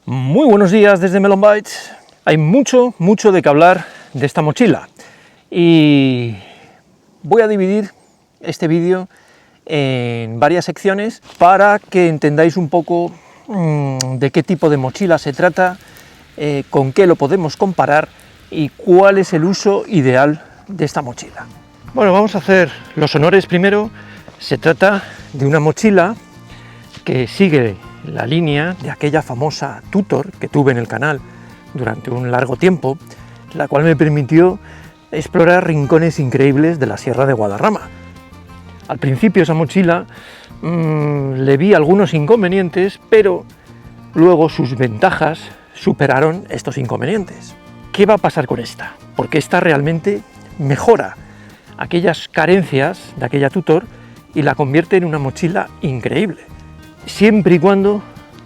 Muy buenos días desde Melon Bytes. Hay mucho de qué hablar de esta mochila y voy a dividir este vídeo en varias secciones para que entendáis un poco de qué tipo de mochila se trata, con qué lo podemos comparar y cuál es el uso ideal de esta mochila. Bueno, vamos a hacer los honores primero. Se trata de una mochila que sigue la línea de aquella famosa Tutor que tuve en el canal durante un largo tiempo, la cual me permitió explorar rincones increíbles de la Sierra de Guadarrama. Al principio esa mochila le vi algunos inconvenientes, pero luego sus ventajas superaron estos inconvenientes. ¿Qué va a pasar con esta? Porque esta realmente mejora aquellas carencias de aquella Tutor y la convierte en una mochila increíble, siempre y cuando,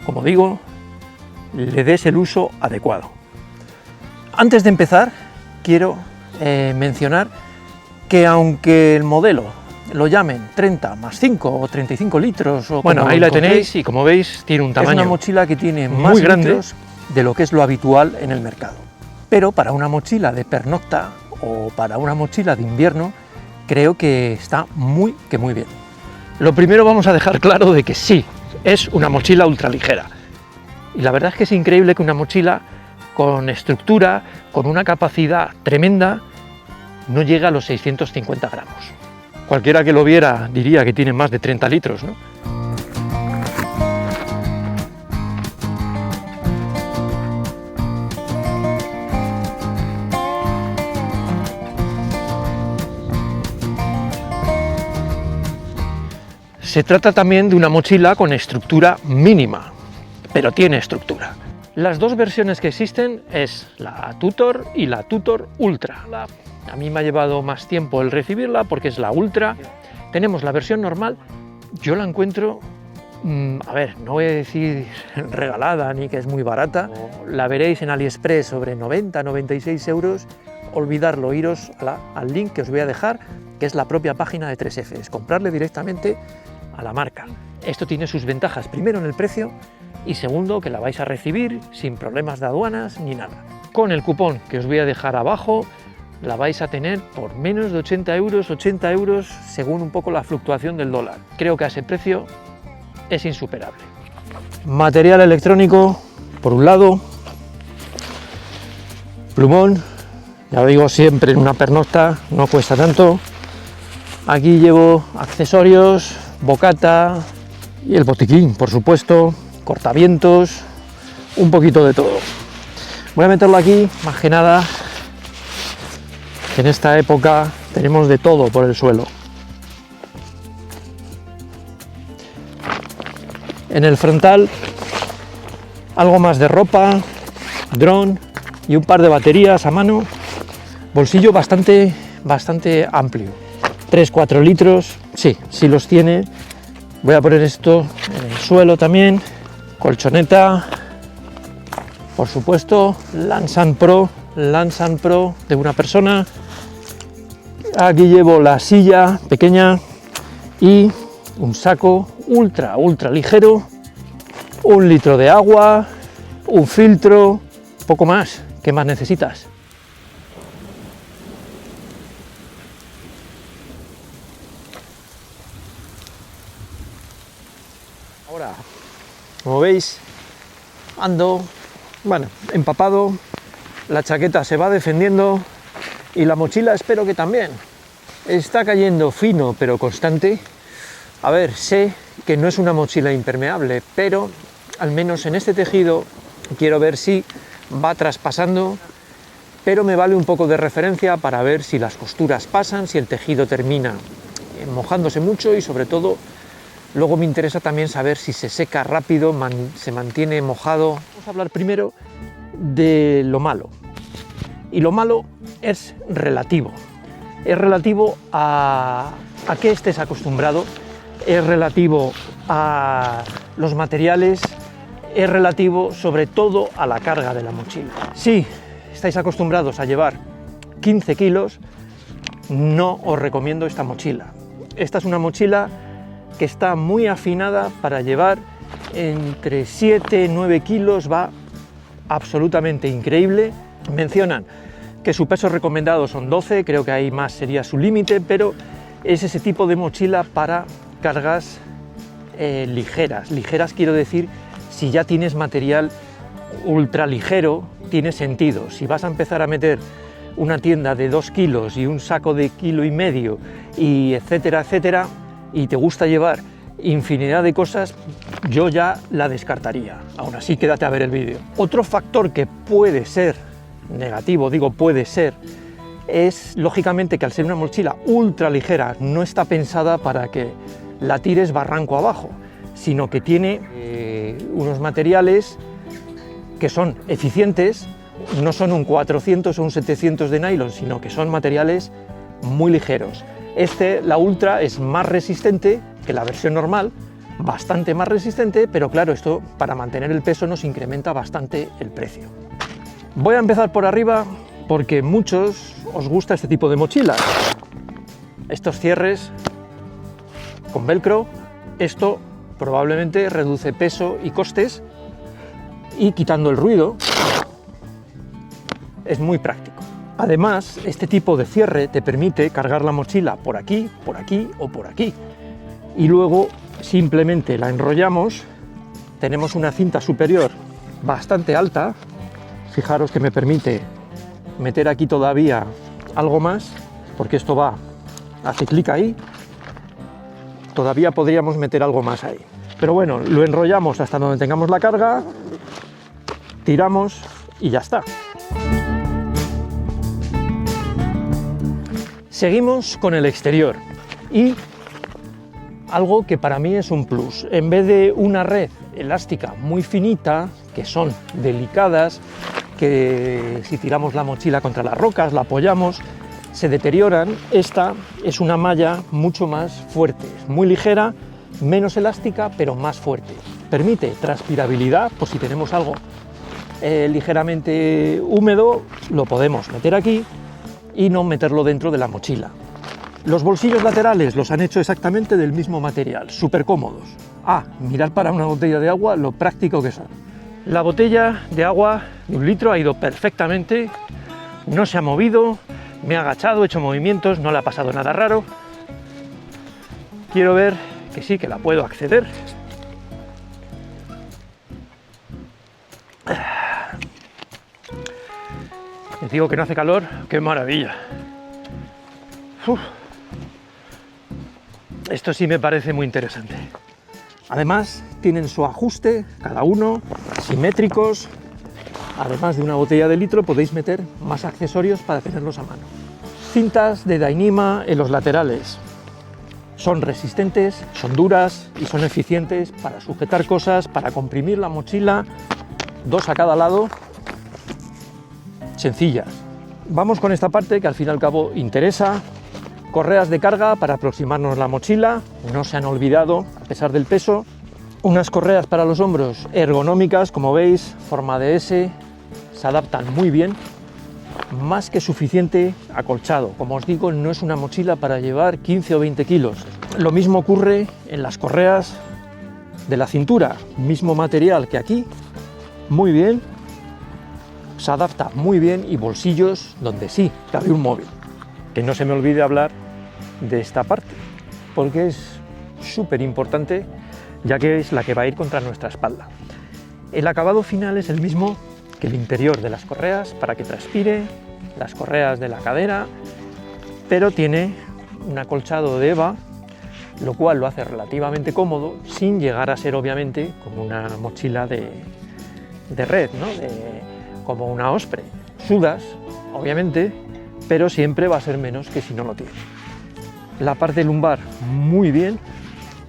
como digo, le des el uso adecuado. Antes de empezar, quiero mencionar que aunque el modelo lo llamen 30 más 5 o 35 litros, o bueno, ahí la tenéis, y como veis tiene un tamaño, es una mochila que tiene más litros de lo que es lo habitual en el mercado. Pero para una mochila de pernocta o para una mochila de invierno, creo que está muy bien. Lo primero, vamos a dejar claro de que sí, es una mochila ultraligera. Y la verdad es que es increíble que una mochila con estructura, con una capacidad tremenda, no llega a los 650 gramos. Cualquiera que lo viera diría que tiene más de 30 litros, ¿no? Se trata también de una mochila con estructura mínima, pero tiene estructura. Las dos versiones que existen es la Tutor y la Tutor Ultra. A mí me ha llevado más tiempo el recibirla porque es la Ultra. Tenemos la versión normal, yo la encuentro, a ver, no voy a decir regalada ni que es muy barata. La veréis en AliExpress sobre 90-96 euros. Olvidarlo, iros al link que os voy a dejar, que es la propia página de 3F, es comprarle directamente a la marca. Esto tiene sus ventajas, primero en el precio y segundo que la vais a recibir sin problemas de aduanas ni nada. Con el cupón que os voy a dejar abajo la vais a tener por menos de 80 euros según un poco la fluctuación del dólar. Creo que a ese precio es insuperable. Material electrónico por un lado, plumón, ya lo digo siempre, en una pernocta no cuesta tanto. Aquí llevo accesorios, bocata y el botiquín, por supuesto, cortavientos, un poquito de todo. Voy a meterlo aquí, más que nada, que en esta época tenemos de todo por el suelo. En el frontal, algo más de ropa, dron y un par de baterías a mano. Bolsillo bastante amplio. 3-4 litros, sí los tiene. Voy a poner esto en el suelo también. Colchoneta, por supuesto, Lance and Pro de una persona. Aquí llevo la silla pequeña y un saco ultra ligero, 1 litro de agua, un filtro, poco más. ¿Qué más necesitas? Ahora, como veis, ando, empapado, la chaqueta se va defendiendo y la mochila espero que también. Está cayendo fino pero constante. A ver, sé que no es una mochila impermeable, pero al menos en este tejido quiero ver si va traspasando, pero me vale un poco de referencia para ver si las costuras pasan, si el tejido termina mojándose mucho y sobre todo luego me interesa también saber si se seca rápido, se mantiene mojado. Vamos a hablar primero de lo malo. Y lo malo es relativo. Es relativo a qué estés acostumbrado, es relativo a los materiales, es relativo sobre todo a la carga de la mochila. Si estáis acostumbrados a llevar 15 kilos, no os recomiendo esta mochila. Esta es una mochila que está muy afinada para llevar entre 7 y 9 kilos, va absolutamente increíble. Mencionan que su peso recomendado son 12, creo que ahí más sería su límite, pero es ese tipo de mochila para cargas ligeras. Ligeras quiero decir, si ya tienes material ultra ligero, tiene sentido. Si vas a empezar a meter una tienda de 2 kilos y un saco de 1,5 kilos y etcétera, etcétera, y te gusta llevar infinidad de cosas, yo ya la descartaría. Aún así, quédate a ver el vídeo. Otro factor que puede ser negativo, digo puede ser, es lógicamente que al ser una mochila ultra ligera no está pensada para que la tires barranco abajo, sino que tiene unos materiales que son eficientes, no son un 400 o un 700 de nylon, sino que son materiales muy ligeros. La Ultra es más resistente que la versión normal, bastante más resistente, pero claro, esto para mantener el peso nos incrementa bastante el precio. Voy a empezar por arriba porque muchos os gusta este tipo de mochilas. Estos cierres con velcro, esto probablemente reduce peso y costes, y quitando el ruido es muy práctico. Además, este tipo de cierre te permite cargar la mochila por aquí o por aquí, y luego simplemente la enrollamos. Tenemos una cinta superior bastante alta, fijaros que me permite meter aquí todavía algo más, porque esto va, hace clic ahí, todavía podríamos meter algo más ahí, pero bueno, lo enrollamos hasta donde tengamos la carga, tiramos y ya está. Seguimos con el exterior y algo que para mí es un plus. En vez de una red elástica muy finita, que son delicadas, que si tiramos la mochila contra las rocas, la apoyamos, se deterioran, esta es una malla mucho más fuerte, es muy ligera, menos elástica, pero más fuerte. Permite transpirabilidad, por si tenemos algo ligeramente húmedo, lo podemos meter aquí y no meterlo dentro de la mochila. Los bolsillos laterales los han hecho exactamente del mismo material, súper cómodos. Mirad para una botella de agua lo práctico que son. La botella de agua de 1 litro ha ido perfectamente, no se ha movido, me he agachado, he hecho movimientos, no le ha pasado nada raro. Quiero ver que sí, que la puedo acceder. Les digo que no hace calor, qué maravilla. Esto sí me parece muy interesante. Además, tienen su ajuste, cada uno, simétricos. Además de una botella de litro, podéis meter más accesorios para tenerlos a mano. Cintas de Dyneema en los laterales. Son resistentes, son duras y son eficientes para sujetar cosas, para comprimir la mochila, 2 a cada lado, sencillas. Vamos con esta parte que al fin y al cabo interesa. Correas de carga para aproximarnos la mochila, no se han olvidado a pesar del peso. Unas correas para los hombros ergonómicas, como veis, forma de S, se adaptan muy bien, más que suficiente acolchado. Como os digo, no es una mochila para llevar 15 o 20 kilos. Lo mismo ocurre en las correas de la cintura, mismo material que aquí, muy bien, se adapta muy bien, y bolsillos donde sí cabe un móvil. Que no se me olvide hablar de esta parte, porque es súper importante, ya que es la que va a ir contra nuestra espalda. El acabado final es el mismo que el interior de las correas, para que transpire, las correas de la cadera, pero tiene un acolchado de EVA, lo cual lo hace relativamente cómodo, sin llegar a ser obviamente como una mochila de red, ¿no? Como una Osprey. Sudas, obviamente, pero siempre va a ser menos que si no lo tiene. La parte lumbar muy bien,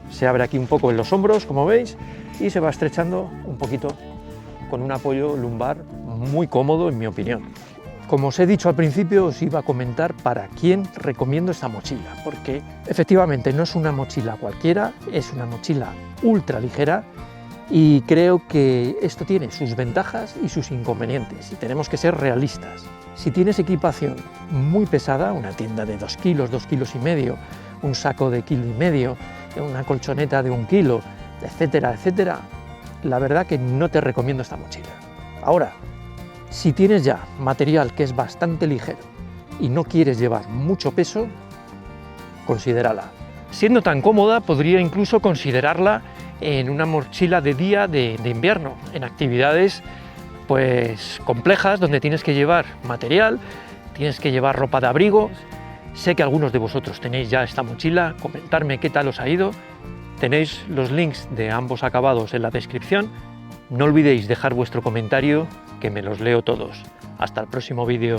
se abre aquí un poco en los hombros, como veis, y se va estrechando un poquito con un apoyo lumbar muy cómodo, en mi opinión. Como os he dicho al principio, os iba a comentar para quién recomiendo esta mochila, porque efectivamente no es una mochila cualquiera, es una mochila ultra ligera, y creo que esto tiene sus ventajas y sus inconvenientes, y tenemos que ser realistas. Si tienes equipación muy pesada, una tienda de 2 kilos, 2,5 kilos, un saco de 1,5 kilos, una colchoneta de 1 kilo, etcétera, etcétera, la verdad que no te recomiendo esta mochila. Ahora, Si tienes ya material que es bastante ligero y no quieres llevar mucho peso, considérala. Siendo tan cómoda, podría incluso considerarla en una mochila de día de invierno, en actividades pues complejas donde tienes que llevar material, tienes que llevar ropa de abrigo. Sé que algunos de vosotros tenéis ya esta mochila, comentarme qué tal os ha ido. Tenéis los links de ambos acabados en la descripción. No olvidéis dejar vuestro comentario, que me los leo todos. Hasta el próximo vídeo.